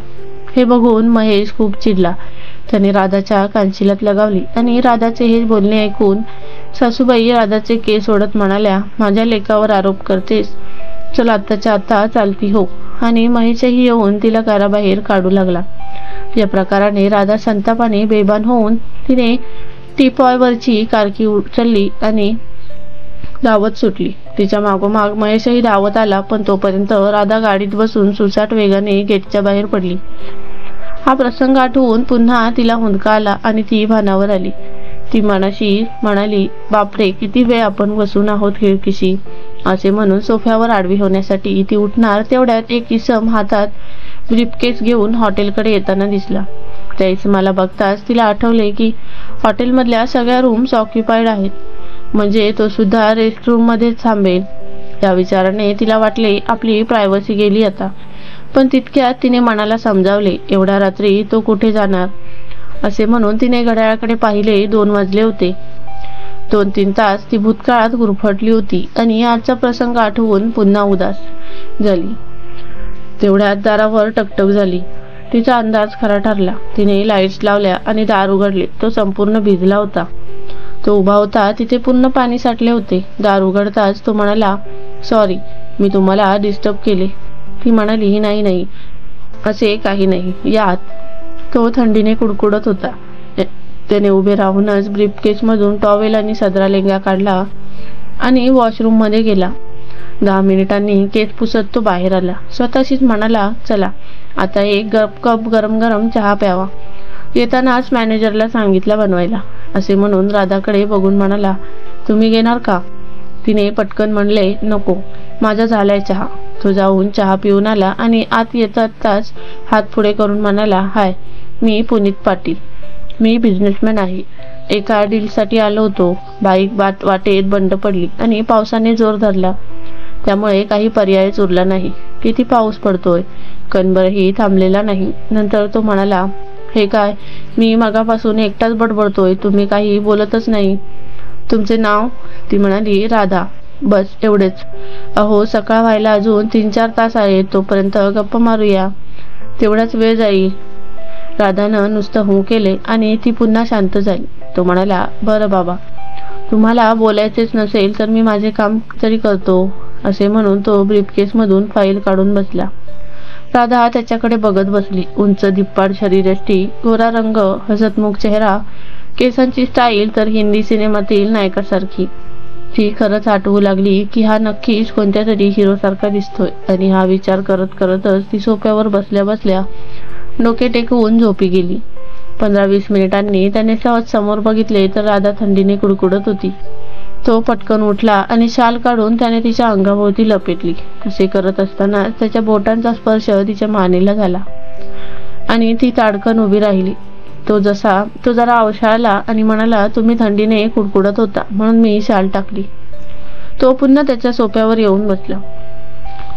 हे बघून महेश खूप चिडला. त्याने राधाच्या कानशिलात लगावली आणि राधाचे हे बोलणे ऐकून सासूबाई राधाचे केस ओढत म्हणाल्या, माझ्या लेकावर आरोप करतेस? चल आत्ताच्या आता चालती हो. आणि महेशही येऊन तिला घराबाहेर काढू लागला. या प्रकाराने राधा संतापाने बेभान होऊन तिने टीपॉयवरची कारकी उचलली आणि धावत सुटली. तिच्या मागोमाग महेशही धावत आला, पण तोपर्यंत राधा गाडीत बसून सुसाट वेगाने गेटच्या बाहेर पडली. हा प्रसंग आठवून पुन्हा तिला हुंदका आला आणि ती भानावर आली. ती मनाशी म्हणाली, बापरे, किती वेळ आपण बसून आहोत खिडकीशी असे म्हणून सोफ्यावर आडवी होण्यासाठी ती उठणार तेवढ्यात एक इसम हातात ब्रीफकेस घेऊन हॉटेलकडे येताना दिसला. त्या इसमाला बघताच तिला आठवले की हॉटेलमधल्या सगळ्या रूम्स ऑक्युपाईड आहेत, म्हणजे तो सुद्धा रेस्ट रूम मध्ये थांबेल. या विचाराने तिला वाटले आपली प्रायव्हसी गेली आता. पण तितक्यात तिने मनाला समजावले एवढ्या रात्री तो कुठे जाणार. असे म्हणून तिने घड्याळाकडे पाहिले. 2 वाजले होते. 2-3 तास ती भूतकाळात गुरफटली होती आणि आजचा प्रसंग आठवून पुन्हा उदास झाली. तेवढ्यात दारावर टकटक झाली. तिचा अंदाज खरा ठरला. तिने लाईट्स लावल्या आणि दार उघडले. तो संपूर्ण भिजला होता. तो उभा होता तिथे पूर्ण पाणी साठले होते. दार उघडताच तो म्हणाला, सॉरी, मी तुम्हाला डिस्टर्ब केले. ती म्हणाली, नाही नाही, असे काही नाही, या आत. तो थंडीने कुडकुडत होता. त्याने उभे राहूनच ब्रीफकेसमधून टॉवेल आणि सदरा लेंगा काढला आणि वॉशरूम मध्ये गेला. 10 मिनिटांनी केस पुसत तो बाहेर आला. स्वतःशीच म्हणाला, चला आता एक कप गरम गरम चहा प्यावा. येतानाच मॅनेजरला सांगितलं बनवायला. असे म्हणून राधाकडे बघून म्हणाला, तुम्ही घेणार का? तिने पटकन म्हणले, नको, माझा झालाय चहा. तो जाऊन चहा पिऊन आला आणि आत येताच हात पुढे करून म्हणाला, हाय, मी पुनीत पाटील. मी बिझनेसमॅन आहे. एका डीलसाठी आलो होतो. बाईक वाटेत बंद पडली आणि पावसाने जोर धरला. त्यामुळे काही पर्यायच उरला नाही. किती पाऊस पडतोय. कणभरही थांबलेला नाही. नंतर तो म्हणाला, हे काय, मी मगापासून एकटाच बडबडतोय, तुम्ही काही बोलतच नाही. तुमचे नाव? ती म्हणाली, राधा. बस एवढेच. अहो, सकाळ व्हायला अजून 3-4 तास आहेत. तोपर्यंत गप्पा मारूया, तेवढाच वेळ जाईल. राधानं नुसतं हो केले आणि ती पुन्हा शांत झाली. तो म्हणाला, बरं बाबा, तुम्हाला बोलायचेच नसेल तर मी माझे काम तरी करतो. असे म्हणून तो ब्रीफकेसमधून फाईल काढून बसला. राधा त्याच्याकडे बघत बसली. उंच धिप्पाड शरीरयष्टी, गोरा रंग, हसतमुख चेहरा, केसांची स्टाईल तर हिंदी सिनेमातील नायकासारखी. ती खरंच आठवू लागली की हा नक्कीच कोणत्या तरी हिरोसारखा दिसतोय. आणि हा विचार करत करतच ती सोफ्यावर बसल्या बसल्या डोके टेकवून झोपी गेली. 15-20 मिनिटांनी त्याने सहज समोर बघितले तर राधा थंडीने कुडकुडत होती. तो पटकन उठला आणि शाल काढून त्याने तिच्या अंगाभोवती लपेटली. तसे करत असताना त्याच्या बोटांचा स्पर्श तिच्या मानेला झाला आणि ती ताडकन उभी राहिली. तो जरा अवशाळला आणि म्हणाला, तुम्ही थंडीने कुडकुडत होता म्हणून मी शाल टाकली. तो पुन्हा त्याच्या सोफ्यावर येऊन बसला.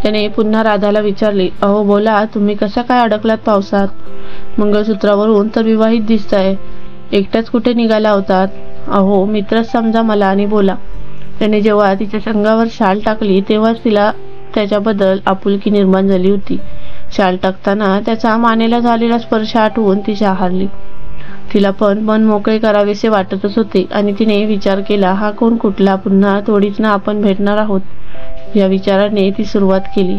त्याने पुन्हा राधाला विचारले, अहो बोला, तुम्ही कसा काय अडकलात पावसात? मंगळसूत्रावरून तर विवाहित दिसताय. एकट्याच कुठे निघाला होतात? अहो, मित्रच समजा मला आणि बोला. त्याने जेव्हा तिच्या अंगावर शाल टाकली तेव्हाच तिला त्याच्याबद्दल आपुलकी निर्माण झाली होती. शाल टाकताना त्याचा मानेला झालेला स्पर्श आठवून ती शहारली. तिला पण मन मोकळे करावेसे वाटतच होते आणि तिने विचार केला, हा कोण कुठला, पुन्हा थोडीच ना आपण भेटणार आहोत. या विचाराने ती सुरुवात केली.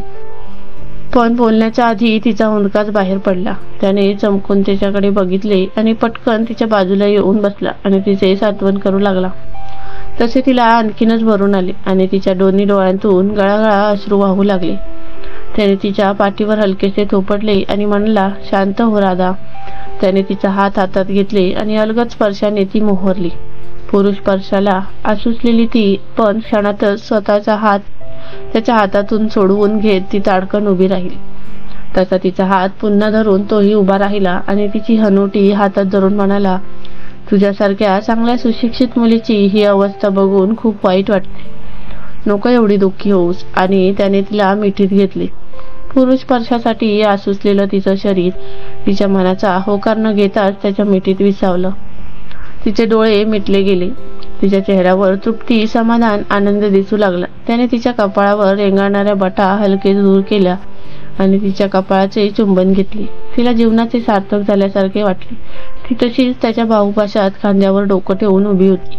पण बोलण्याच्या आधी तिचा हुंदकाच बाहेर पडला. त्याने चमकून त्याच्याकडे बघितले आणि पटकन तिच्या बाजूला येऊन बसला आणि तिचे सांत्वन करू लागला. तसे तिला आणखीनच भरून आले आणि तिच्या दोन्ही डोळ्यांतून गळागळा अश्रू वाहू लागले. त्याने तिच्या पाठीवर हलकेसे थोपटले आणि म्हणाला, शांत हो राधा. त्याने तिचा हात हातात घेतले आणि अलगद स्पर्शाने ती मोहरली. पुरुष स्पर्शाला आसुसलेली ती पण क्षणातच स्वतःचा हात त्याच्या हातातून सोडवून घेत ती ताडकन उभी राहिली. तसा तिचा हात पुन्हा धरून तोही उभा राहिला आणि तिची हनुटी हातात धरून म्हणाला, तुझ्यासारख्या चांगल्या सुशिक्षित मुलीची ही अवस्था बघून खूप वाईट वाटते. नको एवढी दुःखी होऊस. आणि त्याने तिला मिठीत घेतले. पुरुष स्पर्शासाठी आसुसलेलं तिचं शरीर तिच्या मनाचा होकार न घेताच त्याच्या मिठीत विसावलं. तिचे डोळे मिटले गेले. तिच्या चेहऱ्यावर तृप्ती, समाधान, आनंद दिसू लागला. त्याने तिच्या कपाळावर रेंगाळणाऱ्या बटा हलके दूर केल्या आणि तिच्या कपाळाचे चुंबन घेतले. तिला जीवनाचे सार्थक झाल्यासारखे वाटले. ती तशीच त्याच्या बाहुपाशात खांद्यावर डोकं ठेवून उभी होती.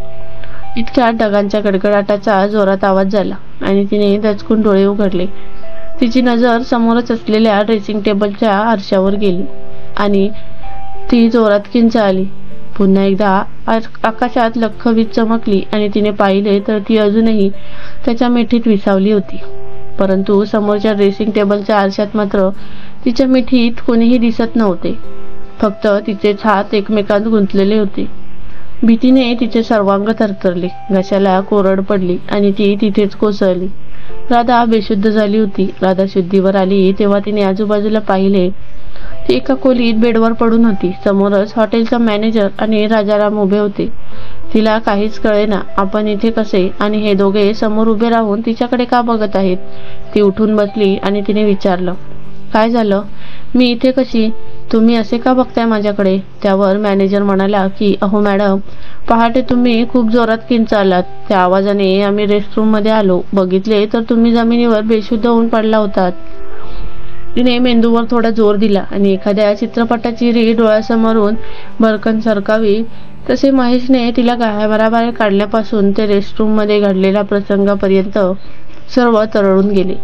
इतक्या ढगांच्या गडगडाटाचा जोरात आवाज झाला आणि तिने दचकून डोळे उघडले. तिची नजर समोरच असलेल्या ड्रेसिंग टेबलच्या आरशावर गेली आणि ती जोरात किंचाळली. पुन्हा एकदा आकाशात लख्ख वीज चमकली आणि तिने पाहिले तर ती अजूनही त्याच्या मिठीत विसावली होती. परंतु समोरच्या ड्रेसिंग टेबलच्या आरशात मात्र तिच्या मिठीत कोणीही दिसत नव्हते. फक्त तिचेच हात एकमेकांत गुंतलेले होते. भीतीने तिचे सर्वांग थरथरले. घशाला कोरड पडली आणि ती तिथेच कोसळली. राधा बेशुद्ध झाली होती. राधा शुद्धीवर आली तेव्हा तिने आजूबाजूला पाहिले. ती एका खोलीत बेडवर पडून होती. समोरच हॉटेलचा मॅनेजर आणि राजाराम उभे होते. तिला काहीच कळेना, आपण इथे कसे आणि हे दोघे समोर उभे राहून तिच्याकडे का बघत आहेत. ती उठून बसली आणि तिने विचारलं, काय झालं? मी इथे कशी? तुम्ही असे का बघताय माझ्याकडे? त्यावर मॅनेजर म्हणाला की अहो मॅडम, पहाटे तुम्ही खूप जोरात किंचाळलात. त्या आवाजाने आम्ही रेस्टरूम मध्ये आलो. बघितले तर तुम्ही जमिनीवर बेशुद्ध होऊन पडला होतात. तिने मेंदूवर थोडा जोर दिला आणि एखाद्या चित्रपटाची रीळ डोळ्यासमोरून भरकन सरकावी तसे महेशने तिला घराबाहेर काढल्यापासून ते रेस्टरूम मध्ये घडलेल्या प्रसंगापर्यंत सर्व तरळून गेले.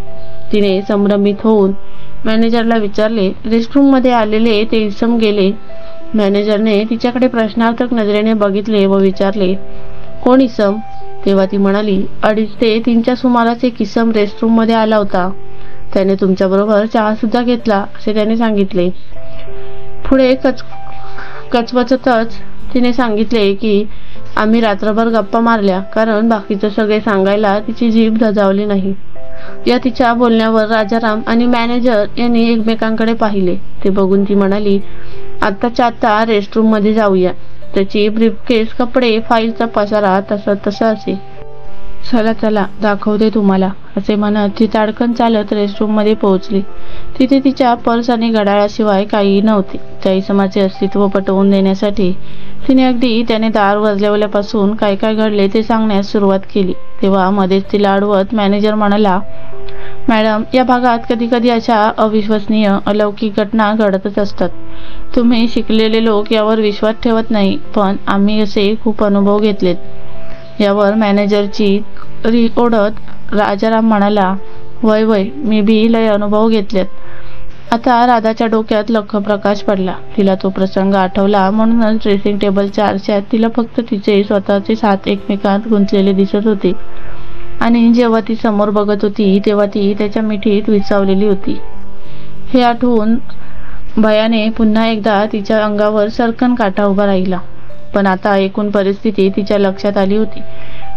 तिने संभ्रमित होऊन मॅनेजरला विचारले, रेस्टरूम मध्ये आलेले ते इसम गेले? मॅनेजरने तिच्याकडे प्रश्नार्थक नजरेने बघितले व विचारले, कोण इसम? तेव्हा ती म्हणाली, 2:30 ते 3च्या सुमारास एक इसम रेस्टरूम मध्ये आला होता. त्याने तुमच्याबरोबर चहा सुद्धा घेतला असे त्याने सांगितले. पुढे कचवचतच तिने सांगितले की आम्ही रात्रभर गप्पा मारल्या, कारण बाकीचं सगळे सांगायला तिची जीभ धजावली नाही. या तिच्या बोलण्यावर राजाराम आणि मॅनेजर यांनी एकमेकांकडे पाहिले. ते बघून ती म्हणाली, आत्ताच्या आत्ता रेस्टरूम मध्ये जाऊया. त्याची ब्रीफकेस, कपडे, फाईलचा पसारा तसा असे. चला चला दाखवते तुम्हाला, असे म्हणत ती ताडकन चालत रेस्टरूम मध्ये पोहोचली. तिथे तिच्या पर्स आणि घड्याळाशिवाय काहीही नव्हते. त्या इसमाचे अस्तित्व पटवून देण्यासाठी तिने अगदी त्याने दार वाजवल्यापासून काय काय घडले ते सांगण्यास सुरुवात केली. तेव्हा मध्येच तिला अडवत मॅनेजर म्हणाला, मॅडम, या भागात कधी कधी अशा अविश्वसनीय अलौकिक घटना घडतच असतात. तुम्ही शिकलेले लोक यावर विश्वास ठेवत नाही, पण आम्ही असे खूप अनुभव घेतलेत. यावर मॅनेजरची ओढत राजाराम म्हणाला, वय वय, मी बी लय अनुभव घेतलेत. आता राधाच्या डोक्यात लख्ख प्रकाश पडला. तिला तो प्रसंग आठवला. म्हणूनच ड्रेसिंग टेबलच्या आरशात तिला फक्त तिचे स्वतःचे हात एकमेकांत गुंतलेले दिसत होते आणि जेव्हा ती समोर बघत होती तेव्हा ती त्याच्या मिठीत विसावलेली होती. हे आठवून भयाने पुन्हा एकदा तिच्या अंगावर सरकन काटा उभा राहिला. पण आता एकूण परिस्थिती तिच्या लक्षात आली होती.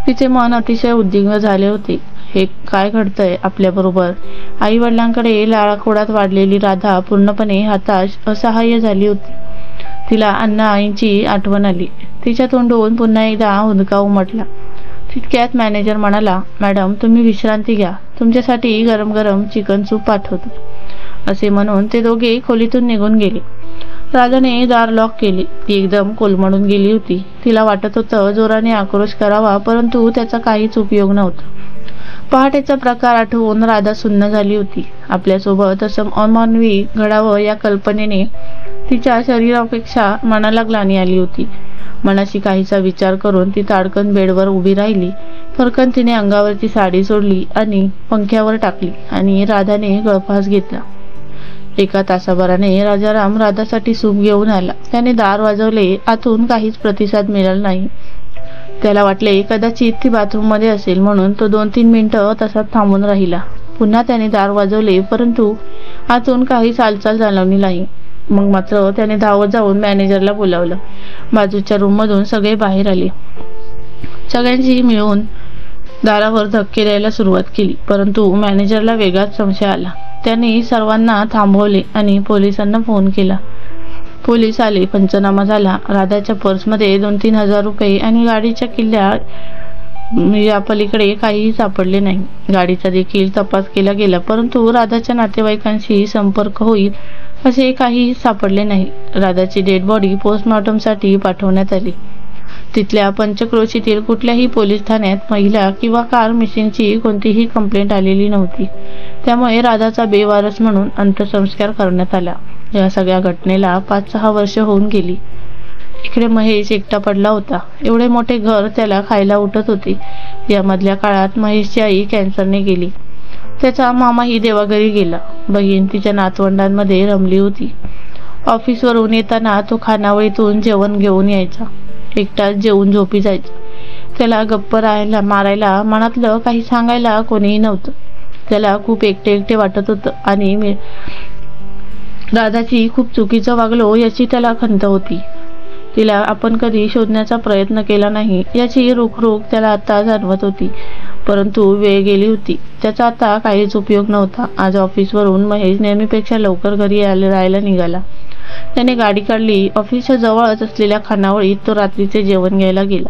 तिचे मन अतिशय उद्विग्न झाले होते. हे काय घडतंय आपल्याबरोबर? आई वडिलांकडे लाळाखोडात वाढलेली राधा पूर्णपणे हताश, असहाय्य झाली होती. तिला अण्णा आईंची आठवण आली. तिच्या तोंडून पुन्हा एकदा हुंदका उमटला. तितक्यात मॅनेजर म्हणाला, मॅडम, तुम्ही विश्रांती घ्या. तुमच्यासाठी गरम गरम चिकन सूप पाठवतो. असे म्हणून ते दोघे खोलीतून निघून गेले. राधाने दार लॉक केले. ती एकदम कोलमडून गेली होती. तिला वाटत होतं जोराने आक्रोश करावा, परंतु त्याचा काहीच उपयोग नव्हता. पहाटेचा प्रकार आठवून राधा सुन्न झाली होती. आपल्यासोबत असं अमानवी घडावं या कल्पनेने तिच्या शरीरापेक्षा मनाला ग्लानी आली होती. मनाशी काहीसा विचार करून ती ताडकन बेडवर उभी राहिली. फरकन तिने अंगावरची साडी सोडली आणि पंख्यावर टाकली आणि राधाने गळफास घेतला. 1 तासाभराने राजाराम राधासाठी सूप घेऊन आला. त्याने दार वाजवले. आतून काहीच प्रतिसाद मिळाला नाही. त्याला वाटले कदाचित ती बाथरूम मध्ये असेल, म्हणून तो 2-3 मिनिटं तसाच थांबून राहिला. पुन्हा त्याने दार वाजवले, परंतु आतून काहीच हालचाल जाणवली नाही. मग मात्र त्याने धावत जाऊन मॅनेजरला बोलावलं. बाजूच्या रूम मधून सगळे बाहेर आले. सगळ्यांशी मिळून दारावर धक्के द्यायला सुरुवात केली, परंतु मॅनेजरला वेगळाच संशय आला. त्यांनी सर्वांना थांबवले आणि पोलिसांना फोन केला. पोलीस आले. पंचनामा झाला. राधाच्या पर्समध्ये 2-3 हजार रुपये आणि गाडीच्या किल्ल्या या पलीकडे काहीही सापडले नाही. गाडीचा देखील तपास केला गेला, परंतु राधाच्या नातेवाईकांशी संपर्क होईल असे काहीही सापडले नाही. राधाची डेड बॉडी पोस्टमॉर्टमसाठी पाठवण्यात आली. तिथल्या पंचक्रोशीतील कुठल्याही पोलीस ठाण्यात महिला किंवा कार मिसिंगची कोणतीही कंप्लेंट आलेली नव्हती. त्यामुळे राधाचा बेवारस म्हणून अंत्यसंस्कार करण्यात आला. या सगळ्या घटनेला 5-6 वर्ष होऊन गेली. इकडे महेश एकटा पडला होता. एवढे मोठे घर त्याला खायला उठत होते. या मधल्या काळात महेशची आई कॅन्सरने गेली. त्याचा मामाही देवाघरी गेला. बहीण तिच्या नातवंडांमध्ये रमली होती. ऑफिसवरून येताना तो खानावळीतून जेवण घेऊन यायचा. एकटाच जेवून झोपी जायचा. त्याला गप्प राहायला, मारायला, मनातलं काही सांगायला कोणीही नव्हतं. त्याला खूप एकटे वाटत होतं आणि मी राधाची खूप चुकीचं वागलो याची त्याला खंत होती. तिला आपण कधी शोधण्याचा प्रयत्न केला नाही याची रुखरुख त्याला आता जाणवत होती. परंतु वेळ गेली होती. त्याचा आता काहीच उपयोग नव्हता. आज ऑफिसवरून महेश नेहमीपेक्षा लवकर घरी राहायला निघाला. त्याने गाडी काढली. ऑफिसच्या जवळच असलेल्या खानावळीत तो रात्रीचे जेवण घ्यायला गेला.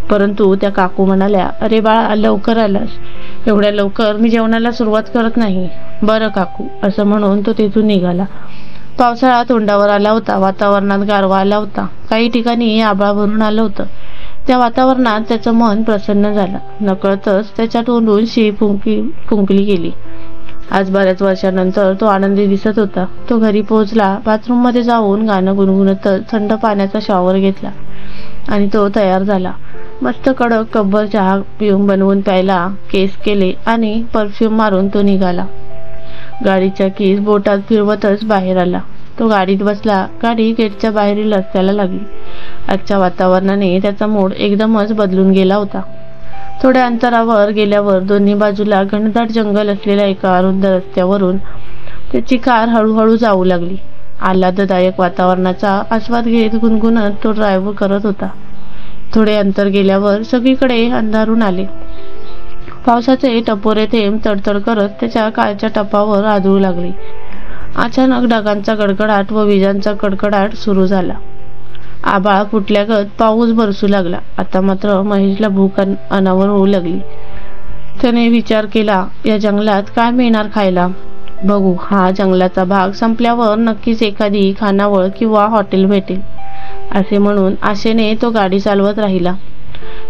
परंतु त्या काकू म्हणाल्या, "अरे बाळा, लवकर आलास. एवढ्या लवकर मी जेवणाला सुरुवात करत नाही." "बरं काकू," असं म्हणून तो तिथून निघाला. पावसाळा तोंडावर आला होता. वातावरणात गारवा आला होता. काही ठिकाणी आभाळ भरून आलं होतं. त्या वातावरणात त्याचं मन प्रसन्न झालं. नकळतच त्याच्या तोंडून शिळी फुंकली गेली. आज बऱ्याच वर्षानंतर तो आनंदी दिसत होता. तो घरी पोहोचला. बाथरूममध्ये जाऊन गाणं गुणगुणतच थंड पाण्याचा शॉवर घेतला आणि तो तयार झाला. मस्त कडक कब्बर चहा बनवून प्यायला, केस केले आणि परफ्यूम मारून तो निघाला. गाडीच्या कीज बोटात फिरवतच बाहेर आला. तो गाडीत बसला. गाडी गेटच्या बाहेरील रस्त्याला लागली. आजच्या वातावरणाने त्याचा मूड एकदमच बदलून गेला होता. थोड्या अंतरावर गेल्यावर दोन्ही बाजूला घनदाट जंगल असलेल्या एका अरुंद रस्त्यावरून त्याची कार हळूहळू जाऊ लागली. आल्हाददायक वातावरणाचा आस्वाद घेत गुणगुणत तो ड्राईव्ह करत होता. थोडे अंतर गेल्यावर सगळीकडे अंधारून आले. पावसाचे टपोरे थेंब तडतड करत त्याच्या कारच्या टपावर आदळू लागले. अचानक ढगांचा गडगडाट व विजांचा कडकडाट सुरू झाला. आभाळ फुटल्यागत पाऊस बरसू लागला. आता मात्र महेशला भूक अनावर होऊ लागली. त्याने विचार केला, या जंगलात काय मिळणार खायला? बघू, हा जंगलाचा भाग संपल्यावर नक्कीच एखादी खानावळ किंवा हॉटेल भेटेल, असे म्हणून आशेने तो गाडी चालवत राहिला.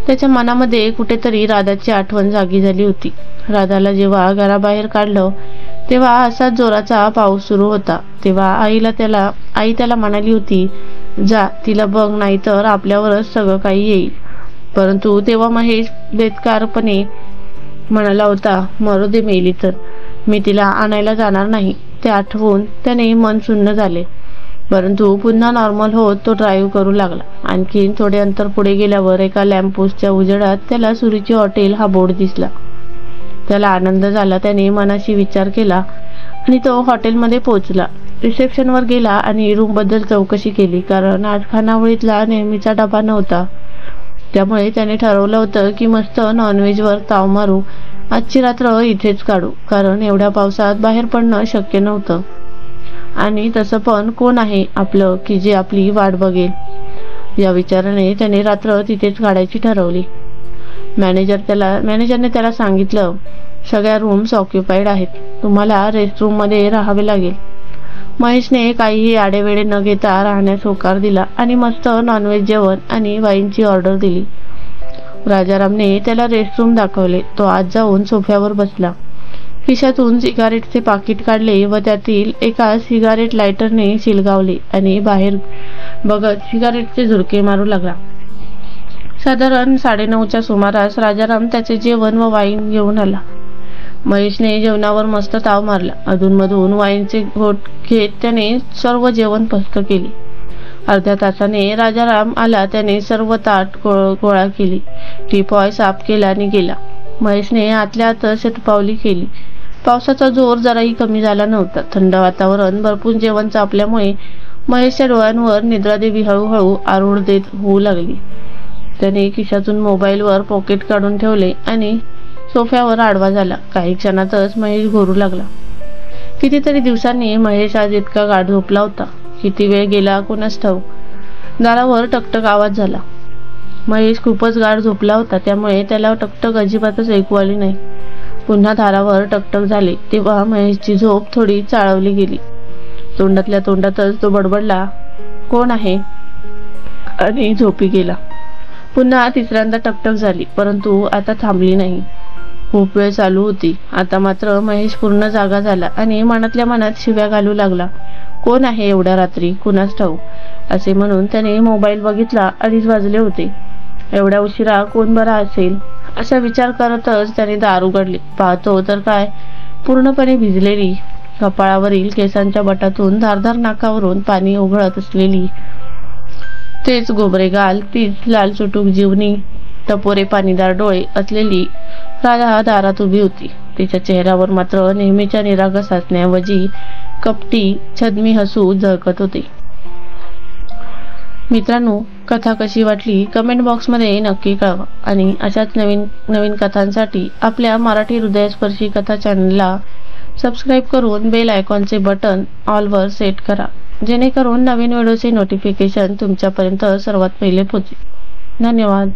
त्याच्या मनामध्ये कुठेतरी राधाची आठवण जागी झाली होती. राधाला जेव्हा घराबाहेर काढलं तेव्हा असाच जोराचा पाऊस सुरू होता. तेव्हा आई त्याला म्हणाली होती, "जा, तिला बघ, नाहीतर आपल्यावरच सगळं काही येईल." परंतु तेव्हा महेश बेदकारपणे म्हणाला होता, "मरू दे, मेली तर मी तिला आणायला जाणार नाही." ते आठवून त्याने मन सुन्न झाले. परंतु पुन्हा नॉर्मल होत तो ड्राईव्ह करू लागला. आणखीन थोडे अंतर पुढे गेल्यावर एका लॅम्पपोस्टच्या उजेडात त्याला सुरुची हॉटेल हा बोर्ड दिसला. त्याला आनंद झाला. त्याने मनाशी विचार केला आणि तो हॉटेलमध्ये पोहोचला. रिसेप्शनवर गेला आणि रूमबद्दल चौकशी केली, कारण आज खानावळीतला नेहमीचा डबा नव्हता. त्यामुळे त्याने ठरवलं होतं की मस्त नॉनव्हेजवर ताव मारू. आजची रात्र इथेच काढू, कारण एवढ्या पावसात बाहेर पडणं शक्य नव्हतं. आणि तसं पण कोण आहे आपलं की जे आपली वाट बघेल? या विचाराने त्याने रात्र तिथेच काढायची ठरवली. मॅनेजरने त्याला सांगितलं, "सगळ्या रूम्स ऑक्युपाईड आहेत. तुम्हाला रेस्टरूममध्ये राहावे लागेल." महेशने काहीही आडेवेडे न घेता राहण्यास होकार दिला आणि मस्त नॉनव्हेज जेवण आणि वाईनची ऑर्डर दिली. राजारामने त्याला रेस्टरूम दाखवले. तो आत जाऊन सोफ्यावर बसला. खिशातून सिगारेटचे पाकिट काढले व त्यातील एका सिगारेट लायटरने शिलगावले आणि बाहेर बघत सिगारेटचे झुरके मारू लागला. साधारण 9:30च्या सुमारास राजाराम त्याचे जेवण व वाईन घेऊन आला. महेशने जेवणावर मस्त ताव मारला. अधूनमधून वाईनचे घोट घेत त्याने सर्व जेवण पस्त केले. अर्ध्या तासाने राजाराम आला. त्याने सर्व ताट गोळा केली, टीपॉय साफ केला आणि गेला. महेशने आतल्या आत शतपावली केली. पावसाचा जोर जराही कमी झाला नव्हता. थंड वातावरण, भरपूर जेवण चापल्यामुळे महेशच्या डोळ्यांवर निद्रादेवी हळूहळू आरूढ देत होऊ लागली. त्याने खिशातून मोबाईलवर पॉकेट काढून ठेवले आणि सोफ्यावर आडवा झाला. काही क्षणातच महेश घोरू लागला. कितीतरी दिवसांनी महेश आज इतका गाढ झोपला होता. किती वेळ गेला कोणास ठाऊक. दारावर टकटक आवाज झाला. महेश खूपच गाढ झोपला होता, त्यामुळे त्याला टकटक अजिबातच ऐकू आली नाही. पुन्हा दारावर टकटक झाले तेव्हा महेशची झोप थोडी चाळवली गेली. तोंडातल्या तोंडातच तो बडबडला, "कोण आहे?" आणि झोपी गेला. पुन्हा तिसऱ्यांदा टकटक झाली, परंतु आता थांबली नाही. खूप वेळ चालू होती. आता मात्र महेश पूर्ण जागा झाला आणि मनातल्या मनात शिव्या घालू लागला. "कोण आहे एवढ्या रात्री? कुणास ठाऊक." असे म्हणून त्याने मोबाईल बघितला. 2:30 वाजले होते. एवढ्या उशिरा कोण बरा असेल असा विचार करतच त्याने दार उघडले. पाहतो तर काय, पूर्णपणे भिजलेली, कपाळावरील केसांच्या बटातून धारदार नाकावरून पाणी ओघळत असलेली, तेच गोबरे गाल, तीच लाल चुटूक जीवनी, टपोरे पाणीदार डोळे असलेली राधा दारात उभी होती. तिच्या चेहऱ्यावर मात्र नेहमीच्या निरागस हसण्याऐवजी कपटी छद्मी हसू झळकत होते. मित्रांनो, कथा कशी वाटली कमेंट बॉक्समध्ये नक्की कळवा आणि अशाच नवीन नवीन कथांसाठी आपल्या मराठी हृदयस्पर्शी कथा चॅनलला सबस्क्राईब करून बेल आयकॉनचे बटन ऑलवर सेट करा, जेणेकरून नवीन व्हिडिओचे नोटिफिकेशन तुमच्यापर्यंत सर्वात पहिले पोहोचेल. धन्यवाद.